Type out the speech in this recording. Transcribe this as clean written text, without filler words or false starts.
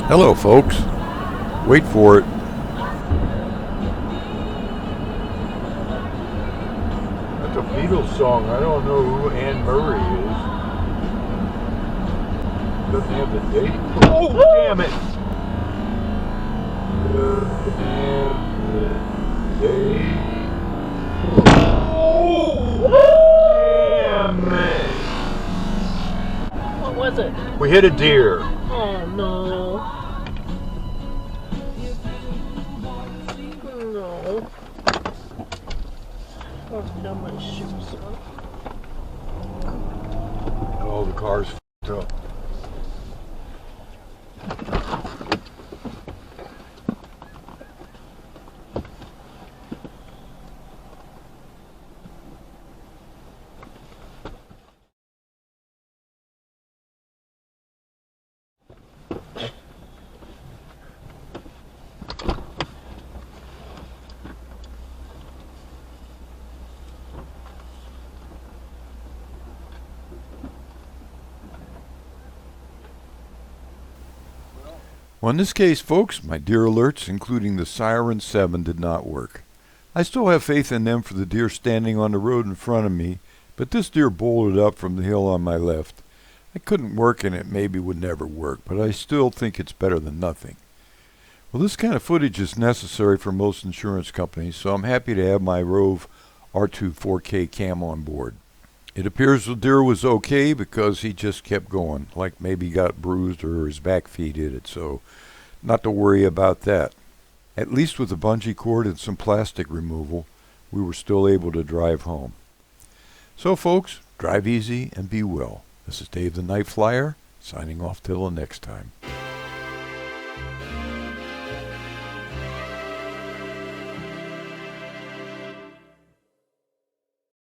Hello, folks. Wait for it. That's a Beatles song. I don't know who Anne Murray is. Doesn't have the date. Oh, damn it! And the date. Oh, damn it! What was it? We hit a deer. Oh no. No. I've done my shoes on. Oh, the car's f***ed up. Well, in this case, folks, my deer alerts, including the Siren 7, did not work. I still have faith in them for the deer standing on the road in front of me, but this deer bolted up from the hill on my left. I couldn't work and it maybe would never work, but I still think it's better than nothing. Well, this kind of footage is necessary for most insurance companies, so I'm happy to have my Rove R2 4K cam on board. It appears the deer was okay because he just kept going, like maybe he got bruised or his back feet hit it, so not to worry about that. At least with a bungee cord and some plastic removal, we were still able to drive home. So folks, drive easy and be well. This is Dave the Night Flyer, signing off till the next time.